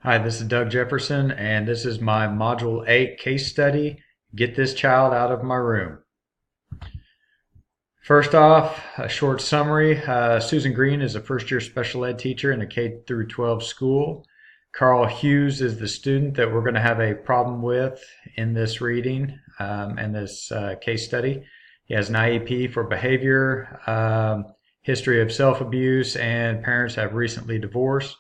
Hi, this is Doug Jefferson, and this is my Module 8 case study, Get This Child Out of My Room. First off, a short summary. Susan Green is a first-year special ed teacher in a K through 12 school. Carl Hughes is the student that we're going to have a problem with in this reading and this case study. He has an IEP for behavior, history of self-abuse, and parents have recently divorced.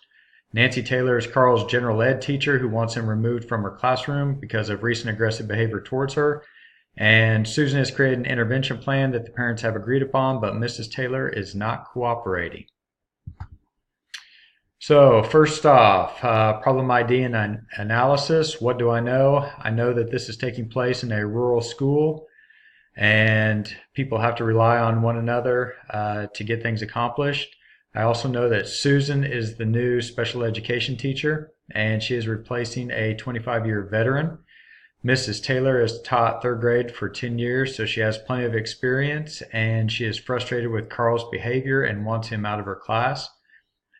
Nancy Taylor is Carl's general ed teacher who wants him removed from her classroom because of recent aggressive behavior towards her. And Susan has created an intervention plan that the parents have agreed upon, but Mrs. Taylor is not cooperating. So first off, problem ID and analysis. What do I know? I know that this is taking place in a rural school and people have to rely on one another to get things accomplished. I also know that Susan is the new special education teacher and she is replacing a 25-year veteran. Mrs. Taylor has taught third grade for 10 years, so she has plenty of experience and she is frustrated with Carl's behavior and wants him out of her class.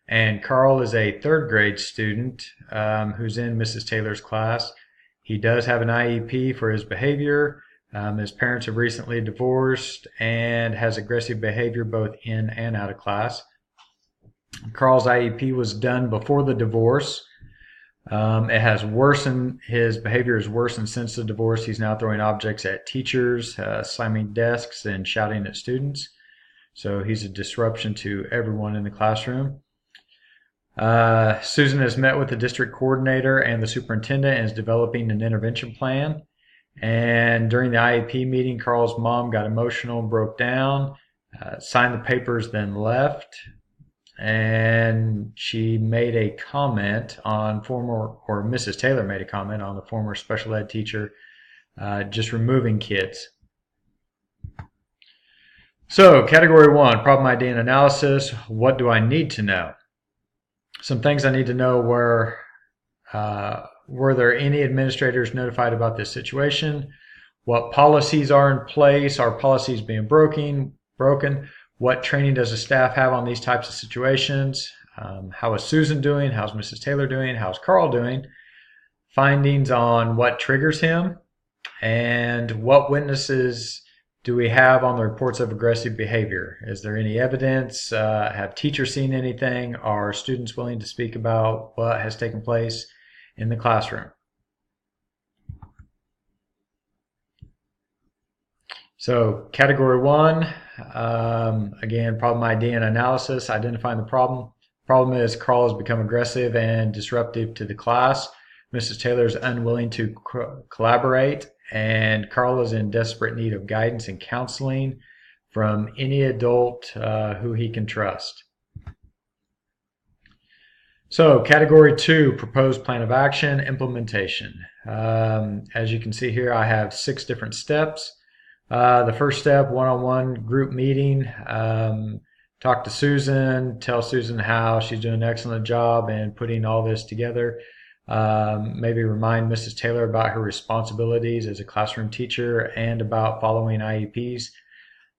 And Carl is a third grade student who's in Mrs. Taylor's class. He does have an IEP for his behavior. His parents have recently divorced and has aggressive behavior both in and out of class. Carl's IEP was done before the divorce. It has worsened, his behavior has worsened since the divorce. He's now throwing objects at teachers, slamming desks, and shouting at students. So he's a disruption to everyone in the classroom. Susan has met with the district coordinator and the superintendent and is developing an intervention plan. And during the IEP meeting, Carl's mom got emotional and broke down, signed the papers, then left. And she made a comment on Mrs. Taylor made a comment on the former special ed teacher just removing kids. So category 1, problem ID and analysis. What do I need to know? Some things I need to know were there any administrators notified about this situation? What policies are in place? Are policies being broken? What training does the staff have on these types of situations? How is Susan doing? How's Mrs. Taylor doing? How's Carl doing? Findings on what triggers him? And what witnesses do we have on the reports of aggressive behavior? Is there any evidence? Have teachers seen anything? Are students willing to speak about what has taken place in the classroom? So category 1, again, problem ID and analysis, identifying the problem. Problem is Carl has become aggressive and disruptive to the class. Mrs. Taylor is unwilling to collaborate, and Carl is in desperate need of guidance and counseling from any adult who he can trust. So category 2, proposed plan of action, implementation. As you can see here, I have 6 different steps. The first step, one-on-one group meeting. Talk to Susan, tell Susan how she's doing an excellent job in putting all this together. Maybe remind Mrs. Taylor about her responsibilities as a classroom teacher and about following IEPs.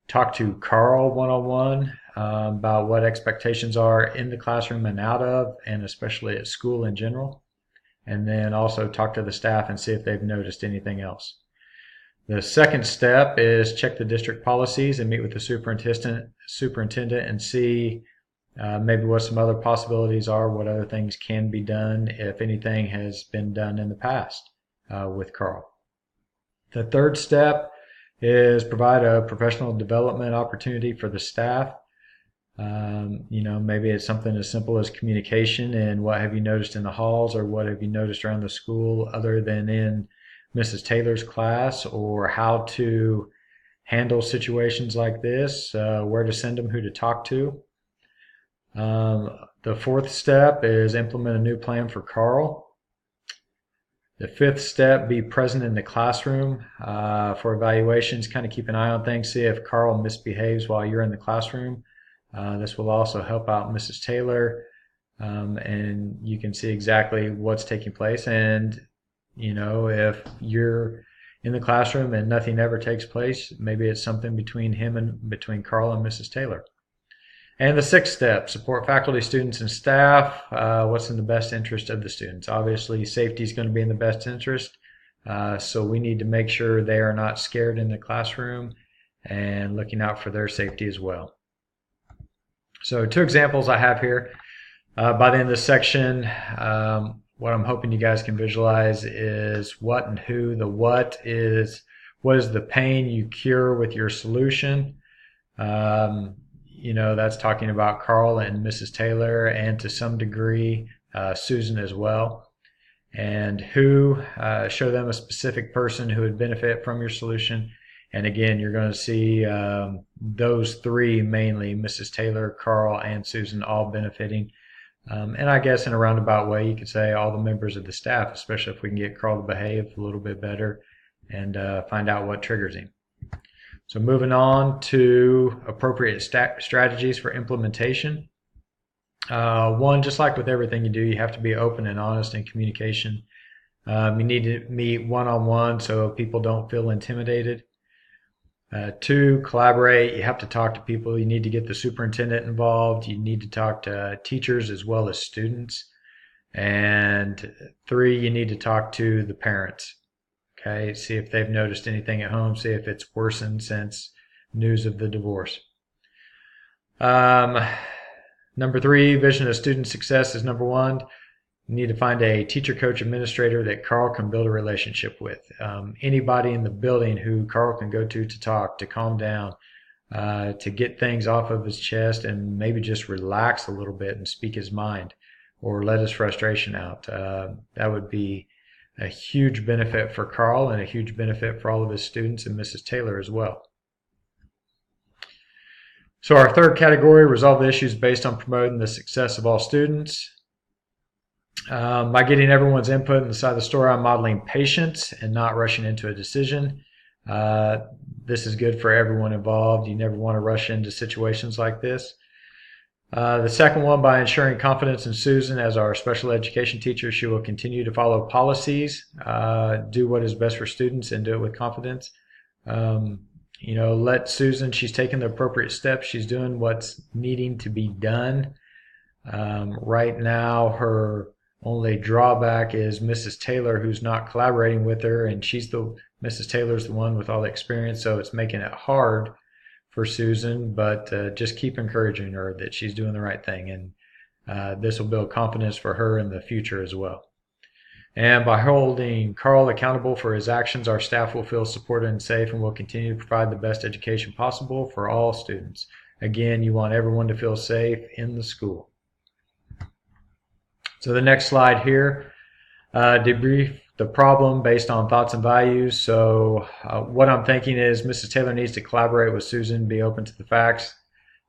Talk to Carl one-on-one about what expectations are in the classroom and out of, and especially at school in general. And then also talk to the staff and see if they've noticed anything else. The second step is check the district policies and meet with the superintendent and see maybe what some other possibilities are, what other things can be done, if anything has been done in the past with Carl. The third step is provide a professional development opportunity for the staff. Maybe it's something as simple as communication and what have you noticed in the halls or what have you noticed around the school other than in Mrs. Taylor's class, or how to handle situations like this, where to send them, who to talk to. The fourth step is implement a new plan for Carl. The fifth step, be present in the classroom for evaluations. Kind of keep an eye on things, see if Carl misbehaves while you're in the classroom. This will also help out Mrs. Taylor, and you can see exactly what's taking place. And if you're in the classroom and nothing ever takes place, maybe it's something between Carl and Mrs. Taylor. And the sixth step, support faculty, students, and staff. What's in the best interest of the students? Obviously, safety is going to be in the best interest. So we need to make sure they are not scared in the classroom and looking out for their safety as well. So 2 examples I have here. By the end of this section, what I'm hoping you guys can visualize is what and who. The what is the pain you cure with your solution. That's talking about Carl and Mrs. Taylor, and to some degree Susan as well. And who, show them a specific person who would benefit from your solution. And again, you're going to see those 3 mainly, Mrs. Taylor, Carl, and Susan, all benefiting. And I guess in a roundabout way, you could say all the members of the staff, especially if we can get Carl to behave a little bit better and find out what triggers him. So moving on to appropriate strategies for implementation. One, just like with everything you do, you have to be open and honest in communication. You need to meet one-on-one so people don't feel intimidated. 2, collaborate. You have to talk to people. You need to get the superintendent involved. You need to talk to teachers as well as students. And 3, you need to talk to the parents. Okay, see if they've noticed anything at home, see if it's worsened since news of the divorce. Number 3, vision of student success is number 1. You need to find a teacher, coach, administrator that Carl can build a relationship with. Anybody in the building who Carl can go to talk, to calm down, to get things off of his chest and maybe just relax a little bit and speak his mind or let his frustration out. That would be a huge benefit for Carl and a huge benefit for all of his students and Mrs. Taylor as well. So our third category, resolve the issues based on promoting the success of all students. By getting everyone's input inside the story, I'm modeling patience and not rushing into a decision. This is good for everyone involved. You never want to rush into situations like this. The second one, by ensuring confidence in Susan as our special education teacher, she will continue to follow policies, do what is best for students, and do it with confidence. Let Susan, she's taking the appropriate steps. She's doing what's needing to be done. Right now, her only drawback is Mrs. Taylor, who's not collaborating with her, and Mrs. Taylor's the one with all the experience, so it's making it hard for Susan, but just keep encouraging her that she's doing the right thing, and this will build confidence for her in the future as well. And by holding Carl accountable for his actions, our staff will feel supported and safe and will continue to provide the best education possible for all students. Again, you want everyone to feel safe in the school. So the next slide here, debrief the problem based on thoughts and values. So what I'm thinking is Mrs. Taylor needs to collaborate with Susan, be open to the facts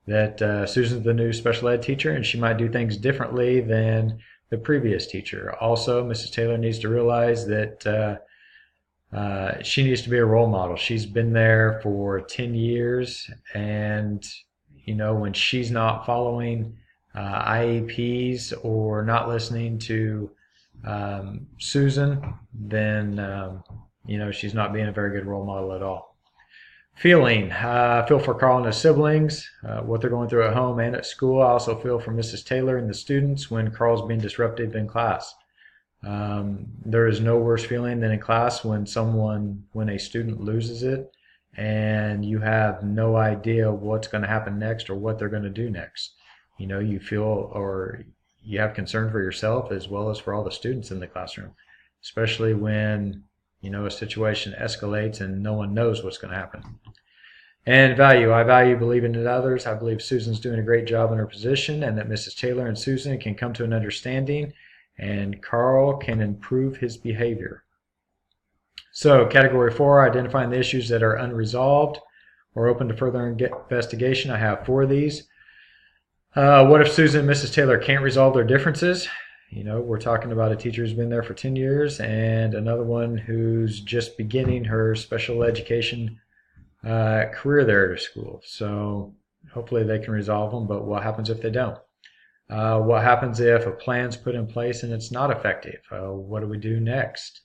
that Susan's the new special ed teacher and she might do things differently than the previous teacher. Also, Mrs. Taylor needs to realize that she needs to be a role model. She's been there for 10 years, and when she's not following IEPs or not listening to Susan, then she's not being a very good role model at all. Feeling, feel for Carl and his siblings, what they're going through at home and at school. I also feel for Mrs. Taylor and the students when Carl's being disruptive in class. There is no worse feeling than in class when a student loses it and you have no idea what's going to happen next or what they're going to do next. You feel or you have concern for yourself as well as for all the students in the classroom, especially when a situation escalates and no one knows what's going to happen. And value. I value believing in others. I believe Susan's doing a great job in her position and that Mrs. Taylor and Susan can come to an understanding and Carl can improve his behavior. So category 4, identifying the issues that are unresolved or open to further investigation. I have 4 of these. What if Susan and Mrs. Taylor can't resolve their differences? We're talking about a teacher who's been there for 10 years and another one who's just beginning her special education career there at school. So hopefully they can resolve them, but what happens if they don't? What happens if a plan's put in place and it's not effective? What do we do next?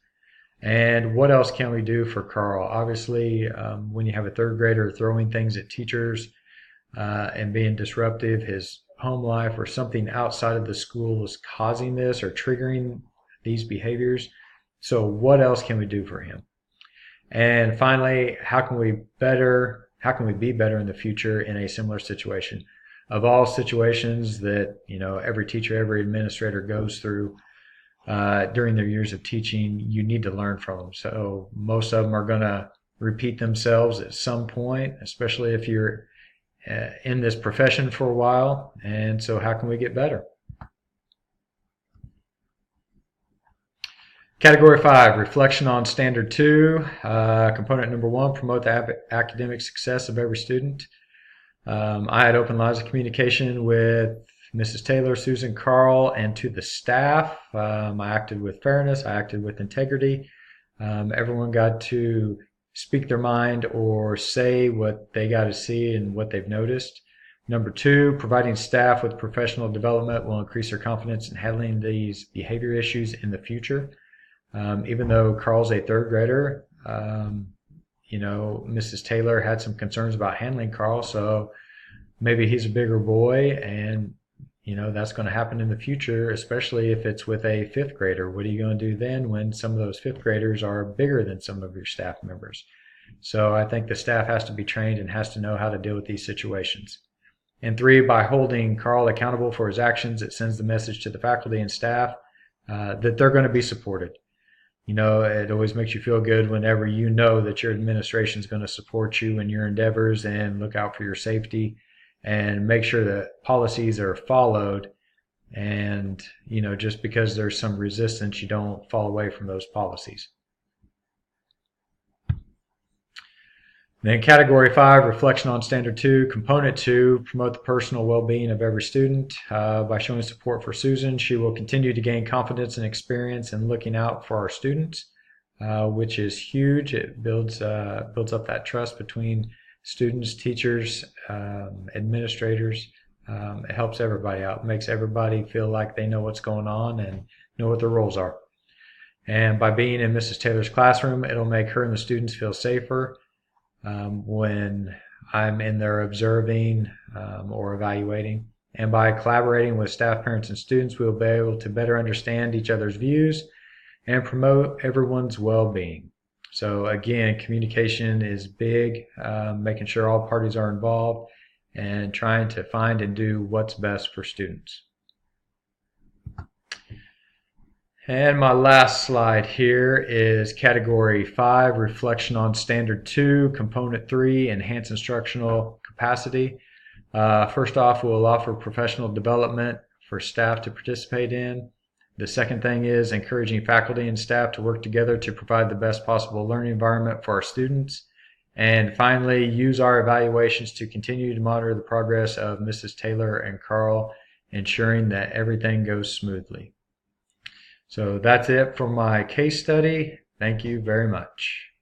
And what else can we do for Carl? Obviously, when you have a 3rd grader throwing things at teachers, and being disruptive, his home life or something outside of the school is causing this or triggering these behaviors. So what else can we do for him? And finally, how can we be better in the future in a similar situation? Of all situations that every teacher, every administrator goes through during their years of teaching, you need to learn from them. So most of them are going to repeat themselves at some point, especially if you're in this profession for a while. And so how can we get better? Category 5, reflection on Standard 2. Component number 1, promote the academic success of every student. I had open lines of communication with Mrs. Taylor, Susan, Carl, and to the staff. I acted with fairness. I acted with integrity. Everyone got to speak their mind or say what they got to see and what they've noticed. Number 2, providing staff with professional development will increase their confidence in handling these behavior issues in the future. Even though Carl's a third grader, Mrs. Taylor had some concerns about handling Carl, so maybe he's a bigger boy, and that's going to happen in the future, especially if it's with a fifth grader. What are you going to do then when some of those fifth graders are bigger than some of your staff members? So I think the staff has to be trained and has to know how to deal with these situations. And 3, by holding Carl accountable for his actions, it sends the message to the faculty and staff that they're going to be supported. It always makes you feel good whenever you know that your administration is going to support you in your endeavors and look out for your safety and make sure that policies are followed. And, just because there's some resistance, you don't fall away from those policies. Then category 5, reflection on Standard 2. Component 2, promote the personal well-being of every student. By showing support for Susan, she will continue to gain confidence and experience in looking out for our students, which is huge. It builds up that trust between students, teachers, administrators. It helps everybody out, makes everybody feel like they know what's going on and know what their roles are. And by being in Mrs. Taylor's classroom, it'll make her and the students feel safer. When I'm in there observing or evaluating. And by collaborating with staff, parents, and students, we'll be able to better understand each other's views and promote everyone's well-being. So again, communication is big, making sure all parties are involved and trying to find and do what's best for students. And my last slide here is category 5, reflection on Standard 2, component 3, enhance instructional capacity. First off, we'll offer professional development for staff to participate in. The second thing is encouraging faculty and staff to work together to provide the best possible learning environment for our students. And finally, use our evaluations to continue to monitor the progress of Mrs. Taylor and Carl, ensuring that everything goes smoothly. So that's it for my case study. Thank you very much.